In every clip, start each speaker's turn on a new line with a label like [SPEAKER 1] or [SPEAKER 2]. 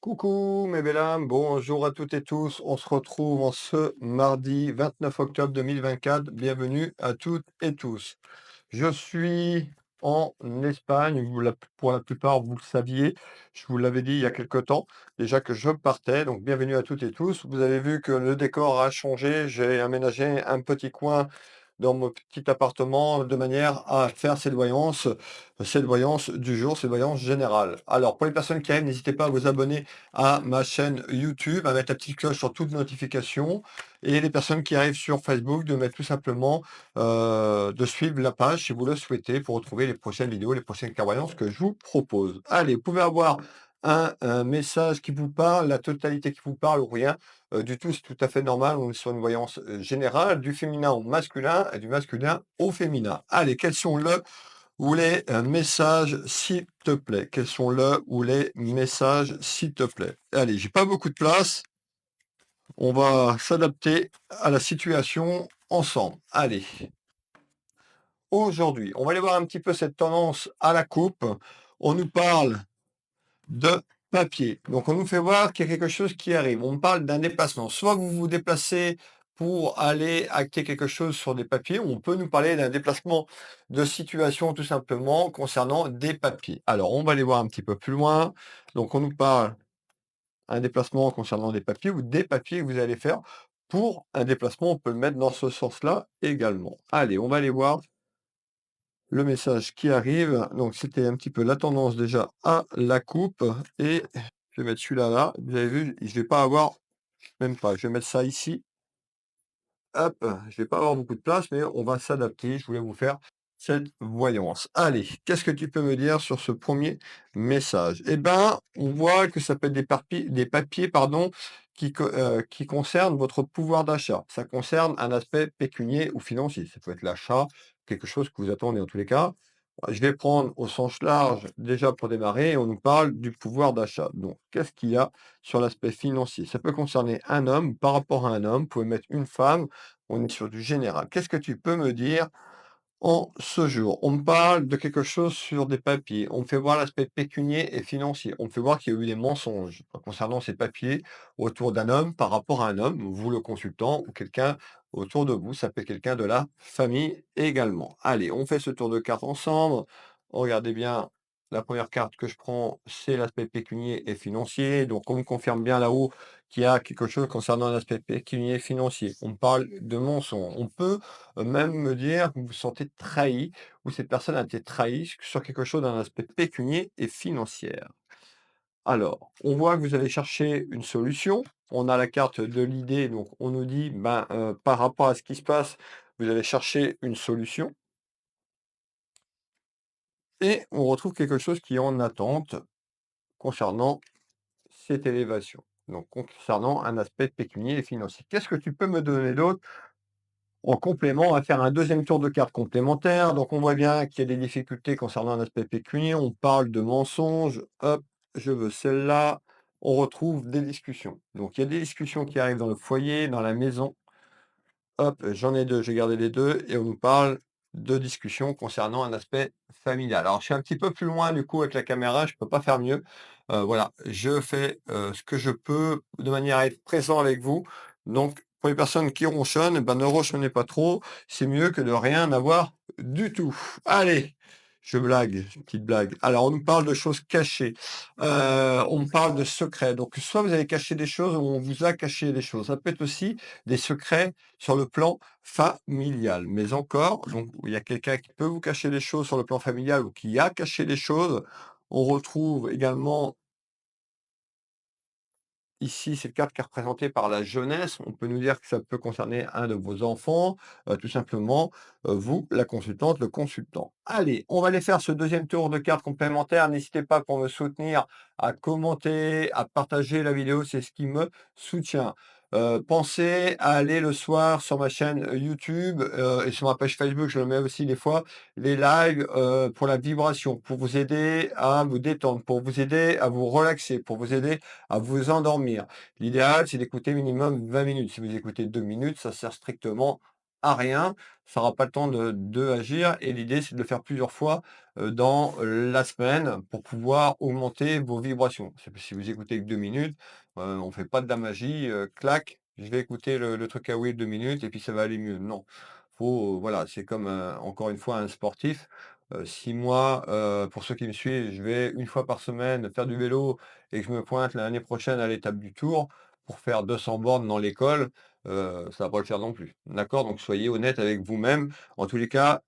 [SPEAKER 1] Coucou mes belles âmes, bonjour à toutes et tous. On se retrouve en ce mardi 29 octobre 2024. Bienvenue à toutes et tous. Je suis en Espagne, pour la plupart vous le saviez, je vous l'avais dit il y a quelque temps déjà que je partais, donc bienvenue à toutes et tous. Vous avez vu que le décor a changé, j'ai aménagé un petit coin dans mon petit appartement de manière à faire cette voyance du jour, cette voyance générale. Alors, pour les personnes qui arrivent, n'hésitez pas à vous abonner à ma chaîne YouTube, à mettre la petite cloche sur toutes notifications. Et les personnes qui arrivent sur Facebook, de mettre tout simplement, de suivre la page si vous le souhaitez pour retrouver les prochaines vidéos, les prochaines clairvoyances que je vous propose. Allez, vous pouvez avoir un message qui vous parle, la totalité qui vous parle ou rien. Du tout, c'est tout à fait normal. On est sur une voyance générale, du féminin au masculin et du masculin au féminin. Allez, quels sont le ou les messages, s'il te plaît? Quels sont le ou les messages, s'il te plaît? Allez, j'ai pas beaucoup de place. On va s'adapter à la situation ensemble. Allez. Aujourd'hui, on va aller voir un petit peu cette tendance à la coupe. On nous parle de papier. Donc, on nous fait voir qu'il y a quelque chose qui arrive. On parle d'un déplacement. Soit vous vous déplacez pour aller acter quelque chose sur des papiers, ou on peut nous parler d'un déplacement de situation tout simplement concernant des papiers. Alors, on va aller voir un petit peu plus loin. Donc, on nous parle un déplacement concernant des papiers ou des papiers que vous allez faire pour un déplacement. On peut le mettre dans ce sens-là également. Allez, on va aller voir le message qui arrive. Donc, c'était un petit peu la tendance déjà à la coupe. Et je vais mettre celui-là là. Vous avez vu, je vais pas avoir, même pas, je vais mettre ça ici. Hop, je vais pas avoir beaucoup de place, mais on va s'adapter. Je voulais vous faire cette voyance. Allez, qu'est-ce que tu peux me dire sur ce premier message? Eh ben, on voit que ça peut être des papiers, pardon, qui concernent votre pouvoir d'achat. Ça concerne un aspect pécunier ou financier. Ça peut être l'achat, quelque chose que vous attendez en tous les cas. Je vais prendre au sens large déjà pour démarrer. On nous parle du pouvoir d'achat. Donc, qu'est-ce qu'il y a sur l'aspect financier? Ça peut concerner un homme, par rapport à un homme, vous pouvez mettre une femme, on est sur du général. Qu'est-ce que tu peux me dire en ce jour? On me parle de quelque chose sur des papiers, on me fait voir l'aspect pécunier et financier, on me fait voir qu'il y a eu des mensonges concernant ces papiers autour d'un homme par rapport à un homme, vous le consultant ou quelqu'un autour de vous, ça peut être quelqu'un de la famille également. Allez, on fait ce tour de cartes ensemble. Regardez bien, la première carte que je prends, c'est l'aspect pécunier et financier. Donc on me confirme bien là-haut qu'il y a quelque chose concernant l'aspect pécunier et financier. On me parle de mensonges. On peut même me dire que vous vous sentez trahi ou cette personne a été trahie sur quelque chose d'un aspect pécunier et financier. Alors, on voit que vous allez chercher une solution. On a la carte de l'idée, donc on nous dit, ben, par rapport à ce qui se passe, vous allez chercher une solution et on retrouve quelque chose qui est en attente concernant cette élévation. Donc concernant un aspect pécunier et financier. Qu'est-ce que tu peux me donner d'autre en complément? On va faire un deuxième tour de cartes complémentaires. Donc, on voit bien qu'il y a des difficultés concernant un aspect pécunier. On parle de mensonges. Hop, je veux celle-là. On retrouve des discussions. Donc, il y a des discussions qui arrivent dans le foyer, dans la maison. Hop, j'en ai deux, j'ai gardé les deux. Et on nous parle de discussions concernant un aspect familial. Alors, je suis un petit peu plus loin du coup avec la caméra, je ne peux pas faire mieux. Voilà, je fais ce que je peux de manière à être présent avec vous. Donc, pour les personnes qui ronchonnent, eh ben, ne ronchonnez pas trop. C'est mieux que de rien avoir du tout. Allez, je blague, une petite blague. Alors, on nous parle de choses cachées. On me parle de secrets. Donc, soit vous avez caché des choses ou on vous a caché des choses. Ça peut être aussi des secrets sur le plan familial. Mais encore, donc il y a quelqu'un qui peut vous cacher des choses sur le plan familial ou qui a caché des choses. On retrouve également ici cette carte qui est représentée par la jeunesse. On peut nous dire que ça peut concerner un de vos enfants, tout simplement, vous, la consultante, le consultant. Allez, on va aller faire ce deuxième tour de cartes complémentaires. N'hésitez pas pour me soutenir à commenter, à partager la vidéo, c'est ce qui me soutient. Pensez à aller le soir sur ma chaîne YouTube et sur ma page Facebook, je le mets aussi des fois, les lives pour la vibration, pour vous aider à vous détendre, pour vous aider à vous relaxer, pour vous aider à vous endormir. L'idéal, c'est d'écouter minimum 20 minutes. Si vous écoutez 2 minutes, ça sert strictement à rien, ça aura pas le temps de agir et l'idée, c'est de le faire plusieurs fois, dans la semaine pour pouvoir augmenter vos vibrations. C'est que si vous écoutez que 2 minutes, on fait pas de la magie, clac, je vais écouter le truc à Will 2 minutes et puis ça va aller mieux. Non, faut, voilà, c'est comme, encore une fois un sportif. Si moi, pour ceux qui me suivent, je vais une fois par semaine faire du vélo et que je me pointe l'année prochaine à l'étape du Tour pour faire 200 bornes dans l'école, ça va pas le faire non plus. D'accord? Donc soyez honnête avec vous-même. En tous les cas,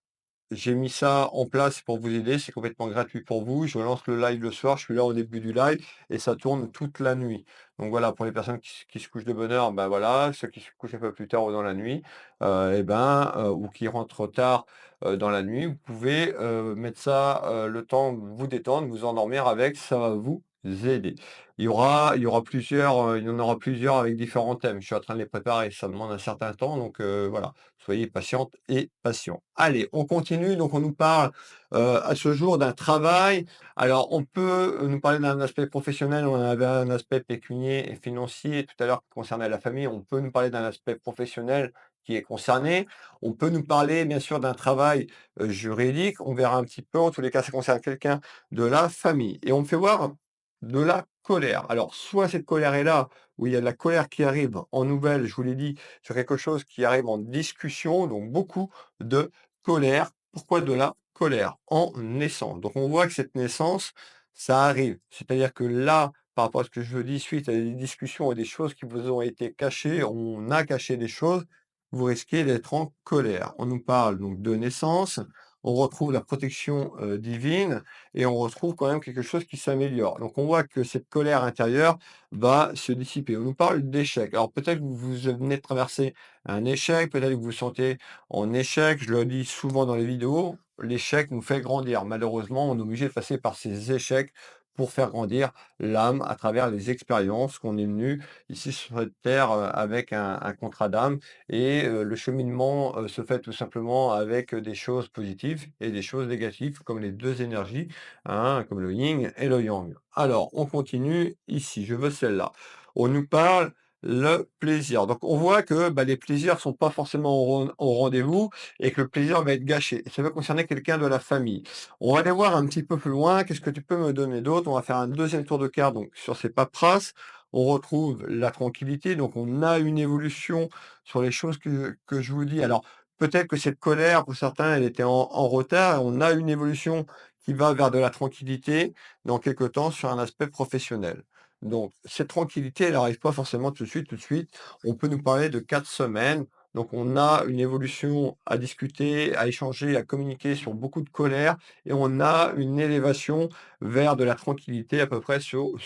[SPEAKER 1] j'ai mis ça en place pour vous aider, c'est complètement gratuit pour vous. Je lance le live le soir, je suis là au début du live et ça tourne toute la nuit. Donc voilà, pour les personnes qui se couchent de bonne heure, ben voilà, ceux qui se couchent un peu plus tard ou dans la nuit, ou qui rentrent tard, dans la nuit, vous pouvez, mettre ça, le temps de vous détendre, vous endormir avec, ça va vous aider. Il y aura plusieurs, il y en aura plusieurs avec différents thèmes. Je suis en train de les préparer, ça demande un certain temps, donc voilà. Soyez patiente et patient. Allez, on continue. Donc, on nous parle à ce jour d'un travail. Alors, on peut nous parler d'un aspect professionnel. On avait un aspect pécunier et financier tout à l'heure qui concernait la famille. On peut nous parler d'un aspect professionnel qui est concerné. On peut nous parler, bien sûr, d'un travail juridique. On verra un petit peu. En tous les cas, ça concerne quelqu'un de la famille. Et on me fait voir de la colère. Alors, soit cette colère est là, où il y a de la colère qui arrive en nouvelle, je vous l'ai dit, sur quelque chose qui arrive en discussion, donc beaucoup de colère. Pourquoi de la colère? En naissance. Donc on voit que cette naissance, ça arrive. C'est-à-dire que là, par rapport à ce que je dis, suite à des discussions et des choses qui vous ont été cachées, on a caché des choses, vous risquez d'être en colère. On nous parle donc de naissance, on retrouve la protection divine et on retrouve quand même quelque chose qui s'améliore. Donc on voit que cette colère intérieure va se dissiper. On nous parle d'échec. Alors peut-être que vous venez de traverser un échec, peut-être que vous vous sentez en échec. Je le dis souvent dans les vidéos, l'échec nous fait grandir. Malheureusement, on est obligé de passer par ces échecs pour faire grandir l'âme à travers les expériences qu'on est venu ici sur cette terre avec un contrat d'âme. Et le cheminement se fait tout simplement avec des choses positives et des choses négatives, comme les deux énergies, hein, comme le yin et le yang. Alors, on continue ici, je veux celle-là. On nous parle le plaisir. Donc on voit que, bah, les plaisirs sont pas forcément au rendez-vous et que le plaisir va être gâché. Et ça va concerner quelqu'un de la famille. On va aller voir un petit peu plus loin. Qu'est-ce que tu peux me donner d'autre? On va faire un deuxième tour de carte, donc sur ces paperasses, on retrouve la tranquillité, donc on a une évolution sur les choses que je vous dis. Alors peut-être que cette colère, pour certains, elle était en retard. On a une évolution qui va vers de la tranquillité dans quelque temps sur un aspect professionnel. Donc, cette tranquillité, elle n'arrive pas forcément tout de suite, tout de suite. On peut nous parler de 4 semaines. Donc, on a une évolution à discuter, à échanger, à communiquer sur beaucoup de colère et on a une élévation vers de la tranquillité à peu près sous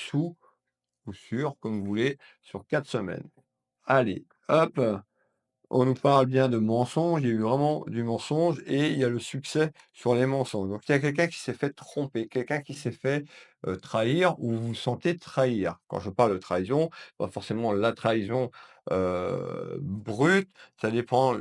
[SPEAKER 1] ou sur, comme vous voulez, sur 4 semaines. Allez, hop, on nous parle bien de mensonges, il y a eu vraiment du mensonge et il y a le succès sur les mensonges. Donc il y a quelqu'un qui s'est fait tromper, quelqu'un qui s'est fait, trahir ou vous vous sentez trahir. Quand je parle de trahison, pas forcément la trahison, brute, ça dépend un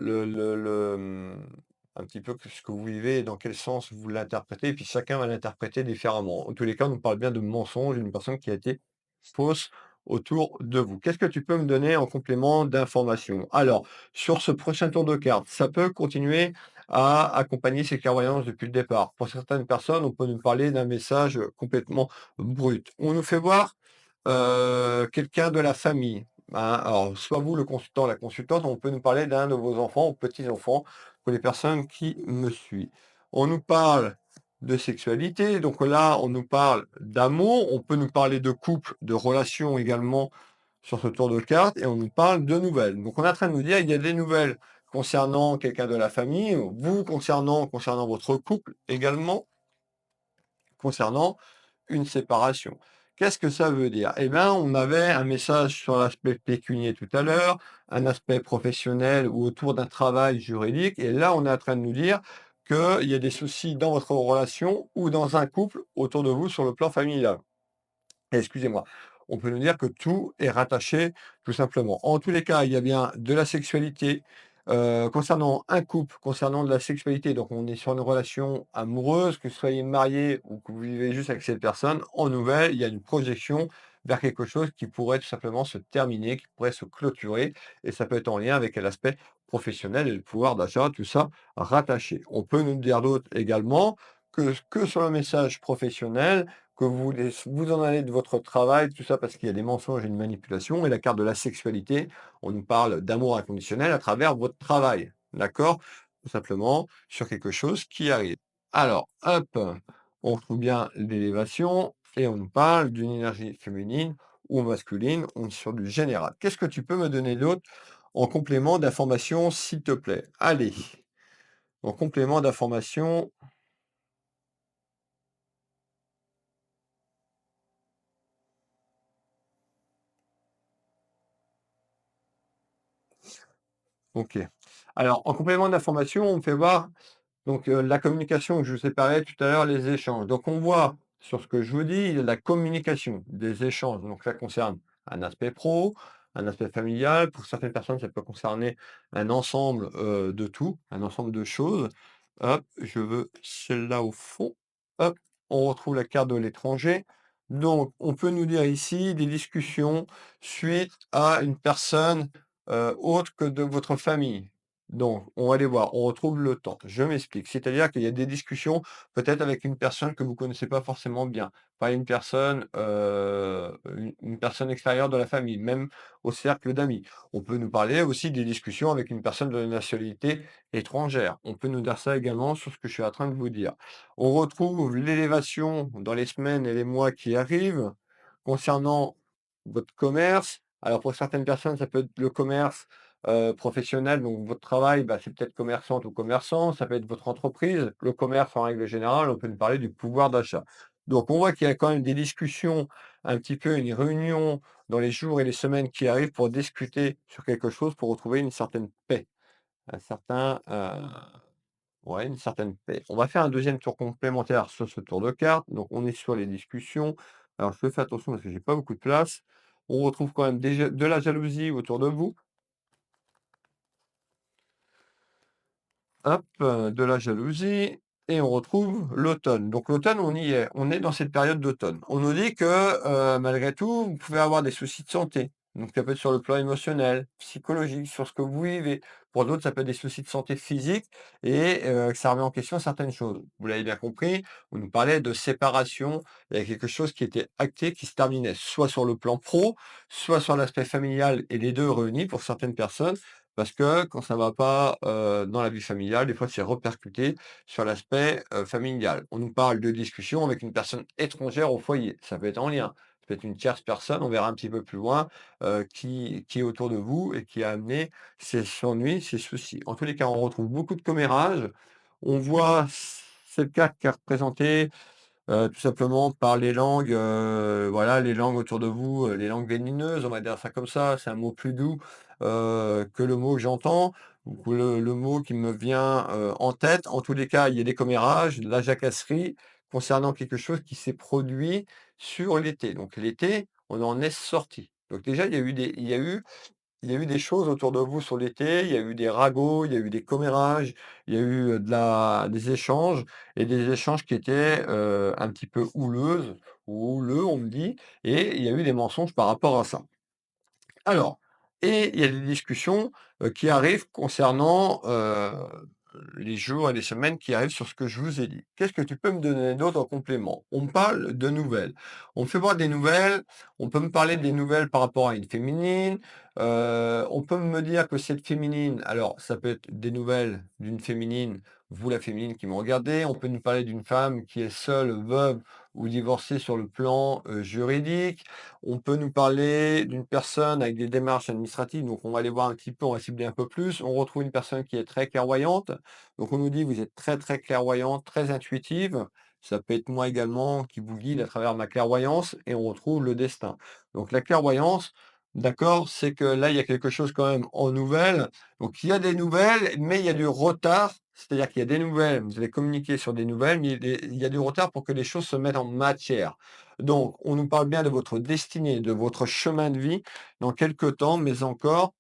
[SPEAKER 1] petit peu que ce que vous vivez et dans quel sens vous l'interprétez et puis chacun va l'interpréter différemment. En tous les cas, on nous parle bien de mensonge, d'une personne qui a été fausse autour de vous. Qu'est-ce que tu peux me donner en complément d'information? Alors, sur ce prochain tour de cartes, ça peut continuer à accompagner ces clairvoyances depuis le départ. Pour certaines personnes, on peut nous parler d'un message complètement brut. On nous fait voir quelqu'un de la famille, hein. Alors, soit vous, le consultant, la consultante, on peut nous parler d'un de vos enfants ou petits-enfants pour les personnes qui me suivent. On nous parle de sexualité, donc là, on nous parle d'amour, on peut nous parler de couple, de relations également sur ce tour de cartes et on nous parle de nouvelles. Donc on est en train de nous dire, il y a des nouvelles concernant quelqu'un de la famille, vous concernant votre couple également, concernant une séparation. Qu'est-ce que ça veut dire? Eh bien, on avait un message sur l'aspect pécunier tout à l'heure, un aspect professionnel ou autour d'un travail juridique, et là, on est en train de nous dire qu'il y a des soucis dans votre relation ou dans un couple autour de vous sur le plan familial. Excusez-moi. On peut nous dire que tout est rattaché tout simplement. En tous les cas, il y a bien de la sexualité, concernant un couple, concernant de la sexualité, donc on est sur une relation amoureuse, que vous soyez marié ou que vous vivez juste avec cette personne, en nouvelle, il y a une projection vers quelque chose qui pourrait tout simplement se terminer, qui pourrait se clôturer et ça peut être en lien avec l'aspect professionnel et le pouvoir d'achat, tout ça rattaché. On peut nous dire d'autre également que sur le message professionnel, que vous en allez de votre travail, tout ça parce qu'il y a des mensonges et une manipulation et la carte de la sexualité, on nous parle d'amour inconditionnel à travers votre travail, d'accord? Tout simplement sur quelque chose qui arrive. Alors, hop, on retrouve bien l'élévation et on nous parle d'une énergie féminine ou masculine, on est sur du général. Qu'est-ce que tu peux me donner d'autre en complément d'information, s'il te plaît? Allez, en complément d'information, OK. Alors, en complément d'information, on me fait voir donc, la communication que je vous ai parlé tout à l'heure, les échanges. Donc on voit sur ce que je vous dis, la communication, des échanges. Donc ça concerne un aspect pro, un aspect familial. Pour certaines personnes, ça peut concerner un ensemble, de tout, un ensemble de choses. Hop, je veux celle-là au fond. Hop, on retrouve la carte de l'étranger. Donc on peut nous dire ici des discussions suite à une personne, autre que de votre famille. Donc, on va aller voir, on retrouve le temps. Je m'explique. C'est-à-dire qu'il y a des discussions peut-être avec une personne que vous connaissez pas forcément bien, pas une personne extérieure de la famille, même au cercle d'amis. On peut nous parler aussi des discussions avec une personne de nationalité étrangère. On peut nous dire ça également sur ce que je suis en train de vous dire. On retrouve l'élévation dans les semaines et les mois qui arrivent concernant votre commerce. Alors pour certaines personnes, ça peut être le commerce professionnel, donc votre travail, bah, c'est peut-être commerçante ou commerçant, ça peut être votre entreprise. Le commerce, en règle générale, on peut nous parler du pouvoir d'achat. Donc on voit qu'il y a quand même des discussions, un petit peu une réunion dans les jours et les semaines qui arrivent pour discuter sur quelque chose, pour retrouver une certaine paix, un certain, ouais, une certaine paix. On va faire un deuxième tour complémentaire sur ce tour de cartes. Donc on est sur les discussions. Alors je fais attention parce que j'ai pas beaucoup de place. On retrouve quand même déjà de la jalousie autour de vous. Hop, de la jalousie et on retrouve l'automne. Donc l'automne, on y est, on est dans cette période d'automne. On nous dit que, malgré tout, vous pouvez avoir des soucis de santé. Donc ça peut être sur le plan émotionnel, psychologique, sur ce que vous vivez. Pour d'autres, ça peut être des soucis de santé physique et que ça remet en question certaines choses. Vous l'avez bien compris, on nous parlait de séparation. Il y a quelque chose qui était acté, qui se terminait soit sur le plan pro, soit sur l'aspect familial et les 2 réunis pour certaines personnes. Parce que quand ça va pas, dans la vie familiale, des fois, c'est répercuté sur l'aspect, familial. On nous parle de discussions avec une personne étrangère au foyer. Ça peut être en lien. Ça peut être une tierce personne, on verra un petit peu plus loin, qui est autour de vous et qui a amené ses ennuis, ses soucis. En tous les cas, on retrouve beaucoup de commérages. On voit cette carte qui est représentée tout simplement par les langues, voilà, les langues autour de vous, les langues vénéneuses, on va dire ça comme ça. C'est un mot plus doux, que le mot que j'entends ou que le mot qui me vient, en tête. En tous les cas, il y a des commérages, de la jacasserie concernant quelque chose qui s'est produit sur l'été. Donc l'été, on en est sorti. Donc déjà, il y a eu des choses autour de vous sur l'été, il y a eu des ragots, il y a eu des commérages, il y a eu, des échanges et des échanges qui étaient, un petit peu houleuses ou houleux, on me dit et il y a eu des mensonges par rapport à ça. Alors et il y a des discussions, qui arrivent concernant, les jours et les semaines qui arrivent sur ce que je vous ai dit. Qu'est-ce que tu peux me donner d'autre en complément? On me parle de nouvelles. On me fait voir des nouvelles, on peut me parler des nouvelles par rapport à une féminine, on peut me dire que cette féminine alors ça peut être des nouvelles d'une féminine, vous la féminine qui me regardez, on peut nous parler d'une femme qui est seule, veuve ou divorcée sur le plan, juridique. On peut nous parler d'une personne avec des démarches administratives, donc on va aller voir un petit peu, on va cibler un peu plus. On retrouve une personne qui est très clairvoyante, donc on nous dit: «Vous êtes très, très clairvoyante, très intuitive». Ça peut être moi également qui vous guide à travers ma clairvoyance et on retrouve le destin. Donc la clairvoyance, d'accord, c'est que là, il y a quelque chose quand même en nouvelles. Donc il y a des nouvelles, mais il y a du retard. C'est-à-dire qu'il y a des nouvelles, vous allez communiquer sur des nouvelles, mais il y a du retard pour que les choses se mettent en matière. Donc, on nous parle bien de votre destinée, de votre chemin de vie dans quelque temps, mais encore.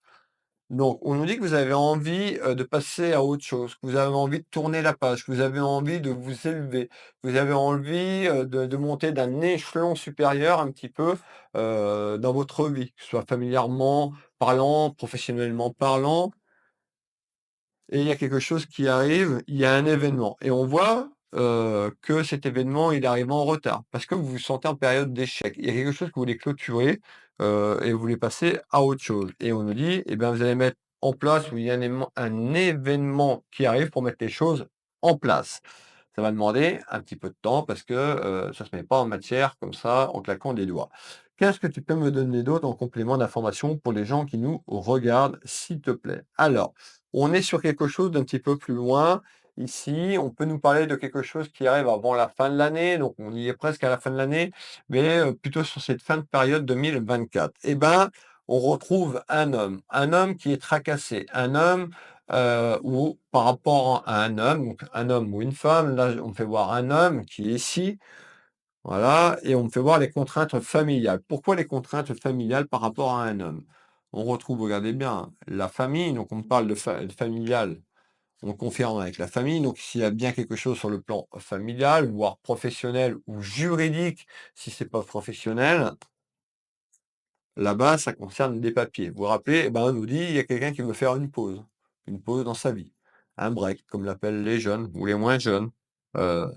[SPEAKER 1] Donc, on nous dit que vous avez envie, de passer à autre chose, que vous avez envie de tourner la page, que vous avez envie de vous élever, que vous avez envie, de monter d'un échelon supérieur un petit peu, dans votre vie, que ce soit familièrement parlant, professionnellement parlant. et il y a quelque chose qui arrive, il y a un événement. Et on voit que cet événement, il arrive en retard, parce que vous vous sentez en période d'échec. Il y a quelque chose que vous voulez clôturer et vous voulez passer à autre chose. Et on nous dit, eh bien, vous allez mettre en place, ou il y a un événement qui arrive pour mettre les choses en place. Ça va demander un petit peu de temps parce que ça ne se met pas en matière comme ça en claquant des doigts. Qu'est-ce que tu peux me donner d'autre en complément d'information pour les gens qui nous regardent, s'il te plaît? Alors, on est sur quelque chose d'un petit peu plus loin. Ici, on peut nous parler de quelque chose qui arrive avant la fin de l'année, donc on y est presque à la fin de l'année, mais plutôt sur cette fin de période 2024. Eh ben, on retrouve un homme qui est tracassé, un homme ou par rapport à un homme ou une femme, là on me fait voir un homme qui est ici, voilà, et on me fait voir les contraintes familiales. Pourquoi les contraintes familiales par rapport à un homme? On retrouve, regardez bien, la famille, donc on parle de familial, on confirme avec la famille, donc s'il y a bien quelque chose sur le plan familial, voire professionnel ou juridique, si c'est pas professionnel, là-bas, ça concerne des papiers. Vous vous rappelez, eh ben, on nous dit, il y a quelqu'un qui veut faire une pause dans sa vie, un break, comme l'appellent les jeunes ou les moins jeunes. Euh,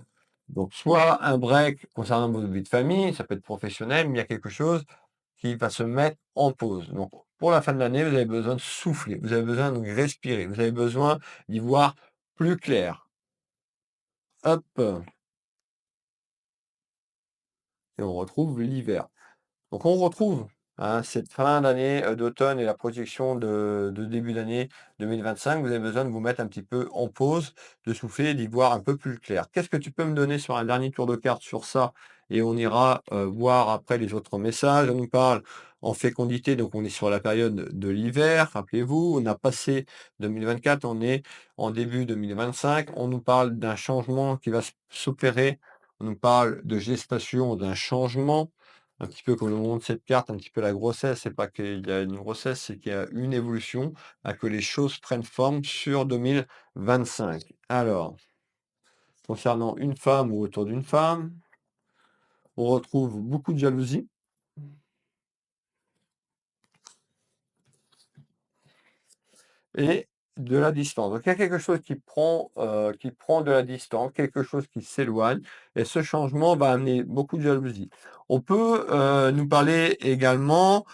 [SPEAKER 1] donc, soit un break concernant votre vie de famille, ça peut être professionnel, mais il y a quelque chose qui va se mettre en pause. Donc, pour la fin de l'année, vous avez besoin de souffler, vous avez besoin de respirer, vous avez besoin d'y voir plus clair. Hop, et on retrouve l'hiver. Donc on retrouve, hein, cette fin d'année, d'automne et la projection de début d'année 2025. Vous avez besoin de vous mettre un petit peu en pause, de souffler et d'y voir un peu plus clair. Qu'est-ce que tu peux me donner sur un dernier tour de carte sur ça? Et on ira voir après les autres messages. On nous parle en fécondité, donc on est sur la période de l'hiver, rappelez-vous. On a passé 2024, on est en début 2025. On nous parle d'un changement qui va s'opérer. On nous parle de gestation d'un changement. Un petit peu comme le monde de cette carte, un petit peu la grossesse, c'est pas qu'il y a une grossesse, c'est qu'il y a une évolution, à que les choses prennent forme sur 2025. Alors, concernant une femme ou autour d'une femme, on retrouve beaucoup de jalousie et de la distance. Donc il y a quelque chose qui prend de la distance, quelque chose qui s'éloigne, et ce changement va amener beaucoup de jalousie. On peut nous parler également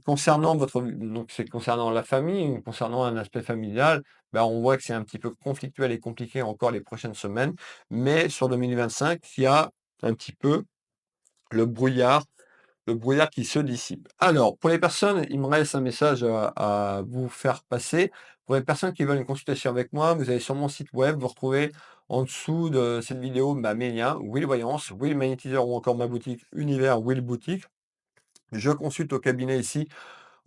[SPEAKER 1] concernant donc c'est concernant la famille, concernant un aspect familial, ben, on voit que c'est un petit peu conflictuel et compliqué encore les prochaines semaines, mais sur 2025, il y a un petit peu le brouillard qui se dissipe. Alors, pour les personnes, il me reste un message à vous faire passer. Pour les personnes qui veulent une consultation avec moi, vous allez sur mon site web, vous retrouvez en dessous de cette vidéo mes liens, Will Voyance, Will Magnétiseur ou encore ma boutique Univers Will Boutique. Je consulte au cabinet ici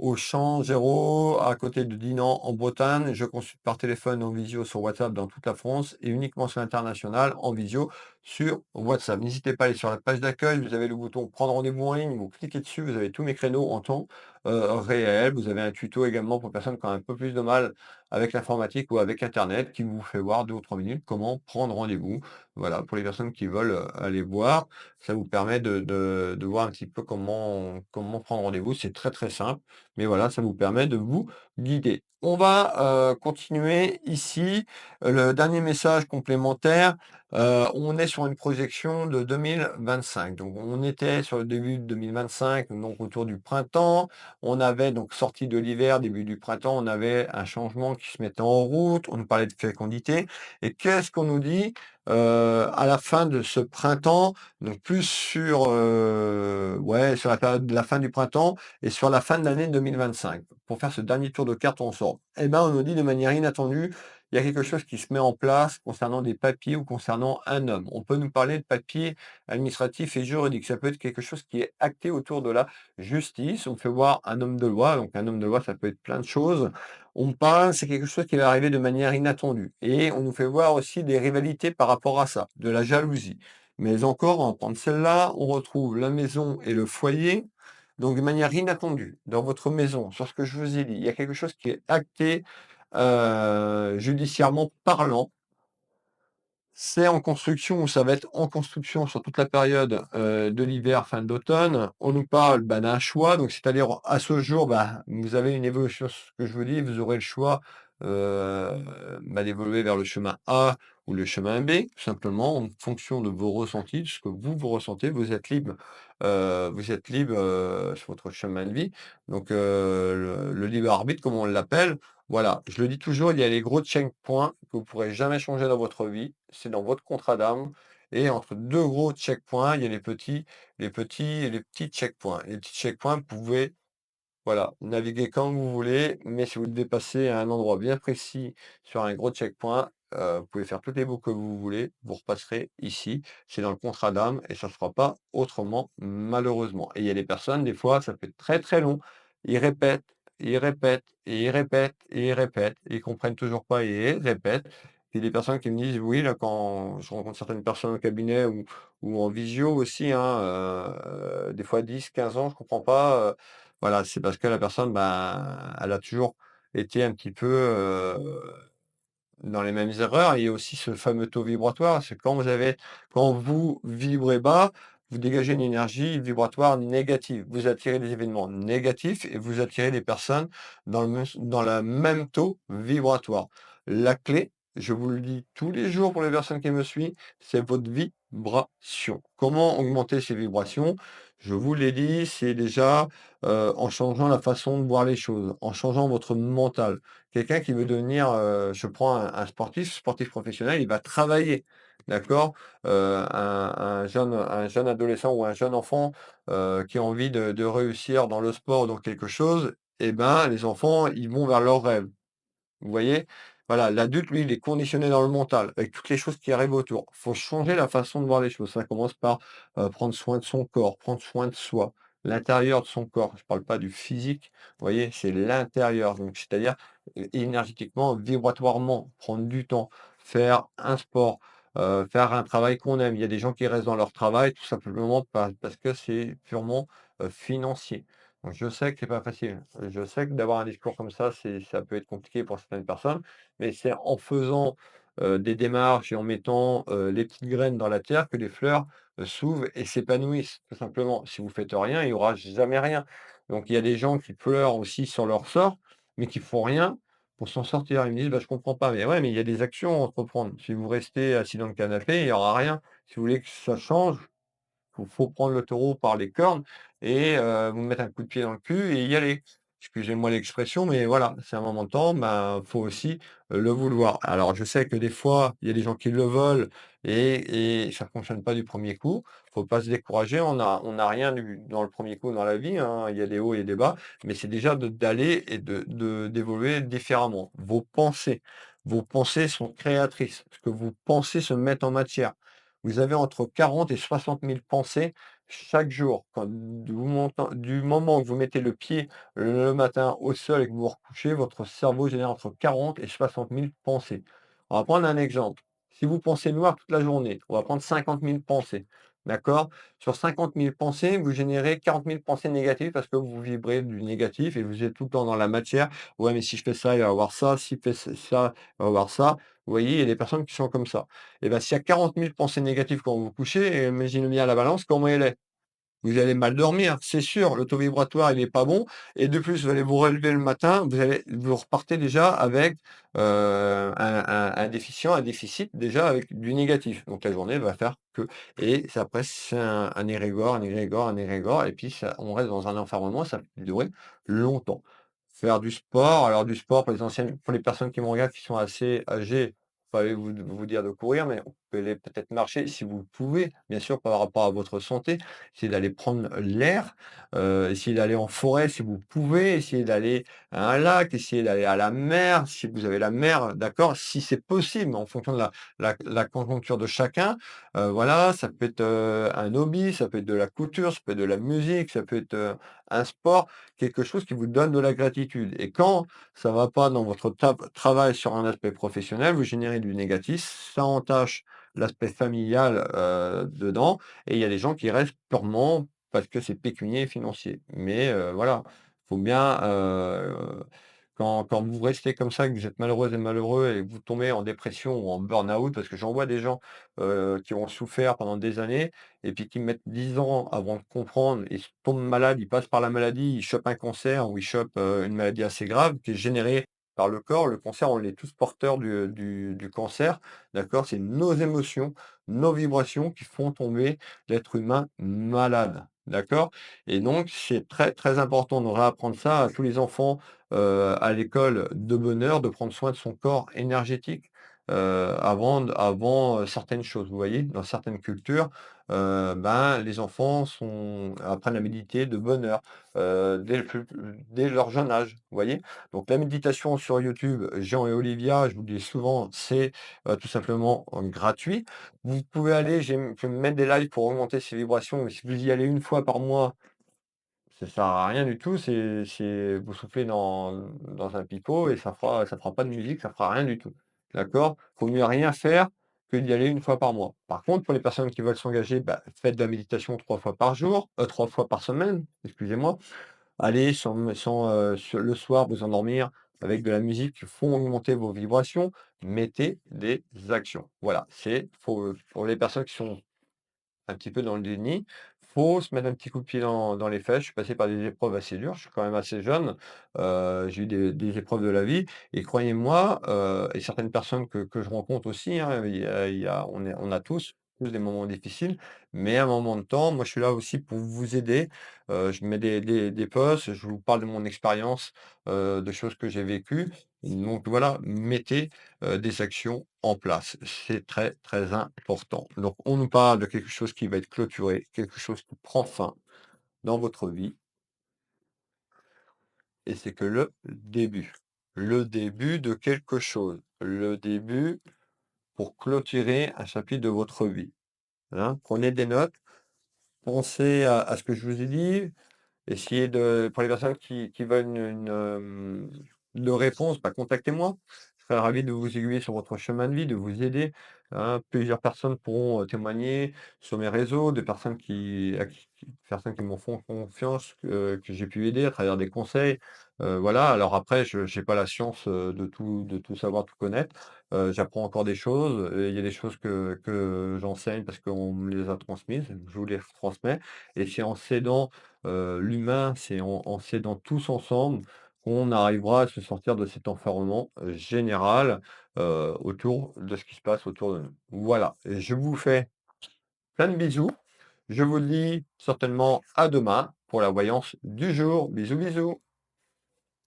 [SPEAKER 1] au Champ Géraud, à côté de Dinan, en Bretagne. Je consulte par téléphone en visio sur WhatsApp dans toute la France et uniquement sur l'international en visio sur WhatsApp. N'hésitez pas à aller sur la page d'accueil, vous avez le bouton prendre rendez-vous en ligne, vous cliquez dessus, vous avez tous mes créneaux en temps réel. Vous avez un tuto également pour personnes qui ont un peu plus de mal avec l'informatique ou avec Internet qui vous fait voir 2 ou 3 minutes comment prendre rendez-vous. Voilà, pour les personnes qui veulent aller voir, ça vous permet de voir un petit peu comment prendre rendez-vous. C'est très très simple. Mais voilà, ça vous permet de vous guider. On va continuer ici. Le dernier message complémentaire, on est sur une projection de 2025. Donc on était sur le début de 2025, donc autour du printemps. On avait donc sorti de l'hiver, début du printemps, on avait un changement qui se mettait en route. On nous parlait de fécondité. Et qu'est-ce qu'on nous dit à la fin de ce printemps? Donc plus sur, ouais, sur la période de la fin du printemps et sur la fin de l'année 2025, pour faire ce dernier tour de carte ensemble, eh ben, on nous dit de manière inattendue, il y a quelque chose qui se met en place concernant des papiers ou concernant un homme. On peut nous parler de papiers administratifs et juridiques. Ça peut être quelque chose qui est acté autour de la justice. On fait voir un homme de loi. Donc un homme de loi, ça peut être plein de choses. On parle, c'est quelque chose qui va arriver de manière inattendue. Et on nous fait voir aussi des rivalités par rapport à ça, de la jalousie. Mais encore, en prendre celle-là, on retrouve la maison et le foyer. Donc de manière inattendue, dans votre maison, sur ce que je vous ai dit, il y a quelque chose qui est acté judiciairement parlant. C'est en construction ou ça va être en construction sur toute la période, de l'hiver, fin de l'automne. On nous parle, bah, d'un choix, donc c'est-à-dire à ce jour, bah, vous avez une évolution, ce que je vous dis, vous aurez le choix, heu, d'évoluer vers le chemin A ou le chemin B, tout simplement en fonction de vos ressentis, de ce que vous ressentez. Vous êtes libre, sur votre chemin de vie, donc le libre arbitre comme on l'appelle. Voilà, je le dis toujours, il y a les gros checkpoints que vous pourrez jamais changer dans votre vie, c'est dans votre contrat d'âme et entre 2 gros checkpoints, il y a les petits checkpoints. Les petits checkpoints, vous pouvez voilà, naviguer quand vous voulez, mais si vous dépassez à un endroit bien précis sur un gros checkpoint, vous pouvez faire toutes les boucles que vous voulez, vous repasserez ici. C'est dans le contrat d'âme et ça ne se fera pas autrement, malheureusement. Et il y a des personnes, des fois, ça peut être très très long. Ils répètent, ils répètent, et ils répètent, et ils répètent, et ils comprennent toujours pas et ils répètent. Puis des personnes qui me disent, oui, là, quand je rencontre certaines personnes au cabinet ou en visio aussi, hein, des fois 10, 15 ans, je comprends pas. Voilà, c'est parce que la personne, ben, elle a toujours été un petit peu, dans les mêmes erreurs. Il y a aussi ce fameux taux vibratoire, c'est quand vous vibrez bas, vous dégagez une énergie vibratoire négative. Vous attirez des événements négatifs et vous attirez des personnes dans le même taux vibratoire. La clé, je vous le dis tous les jours pour les personnes qui me suivent, c'est votre vibration. Comment augmenter ces vibrations? Je vous l'ai dit, c'est déjà, en changeant la façon de voir les choses, en changeant votre mental. Quelqu'un qui veut devenir, je prends un sportif professionnel, il va travailler, d'accord? Un jeune adolescent ou un jeune enfant, qui a envie de réussir dans le sport ou dans quelque chose, et ben, les enfants, ils vont vers leurs rêves. Vous voyez? Voilà, l'adulte, lui, il est conditionné dans le mental, avec toutes les choses qui arrivent autour. Il faut changer la façon de voir les choses. Ça commence par, prendre soin de son corps, prendre soin de soi, l'intérieur de son corps. Je ne parle pas du physique, vous voyez? C'est l'intérieur, donc c'est-à-dire, énergétiquement, vibratoirement, prendre du temps, faire un sport, faire un travail qu'on aime. Il y a des gens qui restent dans leur travail tout simplement parce que c'est purement, financier. Donc je sais que c'est pas facile. Je sais que d'avoir un discours comme ça peut être compliqué pour certaines personnes, mais c'est en faisant, des démarches et en mettant, les petites graines dans la terre que les fleurs, s'ouvrent et s'épanouissent, tout simplement. Si vous faites rien, il y aura jamais rien. Donc il y a des gens qui pleurent aussi sur leur sort, mais qui font rien pour s'en sortir. Ils me disent: «Bah, je comprends pas». Mais ouais, mais il y a des actions à entreprendre. Si vous restez assis dans le canapé, il y aura rien. Si vous voulez que ça change, faut prendre le taureau par les cornes et vous mettre un coup de pied dans le cul et y aller. Excusez-moi l'expression, mais voilà, c'est un moment de temps, ben, faut aussi, le vouloir. Alors je sais que des fois, il y a des gens qui le veulent et ça fonctionne pas du premier coup. Faut pas se décourager, on a rien dans le premier coup dans la vie, hein. Il y a des hauts et des bas, mais c'est déjà d'aller et d'évoluer différemment. Vos pensées sont créatrices. Ce que vous pensez se met en matière. Vous avez entre 40 et 60 000 pensées chaque jour. Du moment que vous mettez le pied le matin au sol et que vous vous recouchez, votre cerveau génère entre 40 et 60 000 pensées. On va prendre un exemple. Si vous pensez noir toute la journée, on va prendre 50 000 pensées. D'accord? Sur 50 000 pensées, vous générez 40 000 pensées négatives parce que vous vibrez du négatif et vous êtes tout le temps dans la matière. Ouais, mais si je fais ça, il va y avoir ça. Si je fais ça, il va y avoir ça. Vous voyez, il y a des personnes qui sont comme ça. Et ben, s'il y a 40 000 pensées négatives quand vous vous couchez, imaginez bien la balance, comment elle est? Vous allez mal dormir, c'est sûr, le taux vibratoire, il est pas bon et de plus, vous allez vous relever le matin, vous repartez déjà avec, un déficient, un déficit déjà avec du négatif. Donc la journée va faire que et c'est après c'est un égrégore, un égrégore, un égrégore et puis ça on reste dans un enfermement, ça peut durer longtemps. Faire du sport, alors du sport pour les personnes qui me regardent qui sont assez âgées, pas aller vous dire de courir, mais vous pouvez peut-être marcher si vous le pouvez, bien sûr par rapport à votre santé. Essayez d'aller prendre l'air, essayez d'aller en forêt si vous pouvez, essayez d'aller à un lac, essayez d'aller à la mer, si vous avez la mer, d'accord? Si c'est possible, en fonction de la conjoncture de chacun, voilà, ça peut être, un hobby, ça peut être de la couture, ça peut être de la musique, ça peut être, un sport, quelque chose qui vous donne de la gratitude et quand ça va pas dans votre travail sur un aspect professionnel, vous générez du négatif, ça entache l'aspect familial, dedans et il y a des gens qui restent purement parce que c'est pécunier et financier. Mais voilà, faut bien, quand vous restez comme ça, que vous êtes malheureuse et malheureux et que vous tombez en dépression ou en burn-out, parce que j'en vois des gens, qui ont souffert pendant des années et puis qui mettent 10 ans avant de comprendre et tombent malades, ils passent par la maladie, ils chopent un cancer ou ils chopent, une maladie assez grave qui est générée par le corps. Le cancer, on est tous porteurs du cancer, d'accord? C'est nos émotions, nos vibrations qui font tomber l'être humain malade, d'accord? Et donc c'est très, très important de réapprendre ça à tous les enfants, à l'école de bonne heure, de prendre soin de son corps énergétique, avant, certaines choses. Vous voyez? Dans certaines cultures, ben, les enfants apprennent à méditer de bonne heure, dès leur jeune âge, vous voyez? Donc la méditation sur YouTube, Jean et Olivia, je vous le dis souvent, c'est, tout simplement, gratuit. Vous pouvez aller je vais me mettre des lives pour augmenter ces vibrations, mais si vous y allez une fois par mois, ça sert à rien du tout, vous soufflez dans un pipeau et ça fera pas de musique, ça fera rien du tout. D'accord? Faut mieux rien faire que d'y aller une fois par mois. Par contre, pour les personnes qui veulent s'engager, bah, faites de la méditation 3 fois par jour, 3 fois par semaine, excusez-moi. Allez le soir vous endormir avec de la musique qui font augmenter vos vibrations, mettez des actions. Voilà, pour les personnes qui sont un petit peu dans le déni. Faut se mettre un petit coup de pied dans les fesses. Je suis passé par des épreuves assez dures, je suis quand même assez jeune, j'ai eu des épreuves de la vie et croyez-moi, et certaines personnes que je rencontre aussi, hein, on a tous des moments difficiles, mais à un moment de temps, moi je suis là aussi pour vous aider. Je mets des posts, je vous parle de mon expérience, de choses que j'ai vécues. Donc voilà, mettez des actions en place. C'est très, très important. Donc, on nous parle de quelque chose qui va être clôturé, quelque chose qui prend fin dans votre vie, et c'est que le début. Le début de quelque chose. Le début pour clôturer un chapitre de votre vie. Hein. Prenez des notes, pensez à ce que je vous ai dit, essayez pour les personnes qui veulent une réponse, bah, contactez-moi. Je serai ravi de vous aiguiller sur votre chemin de vie, de vous aider, hein. Plusieurs personnes pourront, témoigner sur mes réseaux, de personnes qui m'en font confiance, que j'ai pu aider à travers des conseils. Voilà, alors après je n'ai pas la science, de tout savoir, tout connaître. J'apprends encore des choses, il y a des choses que j'enseigne parce qu'on me les a transmises, je vous les transmets et c'est en s'aidant. L'humain, c'est en s'aidant tous ensemble qu'on arrivera à se sortir de cet enfermement, général, autour de ce qui se passe autour de nous. Voilà, et je vous fais plein de bisous. Je vous dis certainement à demain pour la voyance du jour. Bisous, bisous.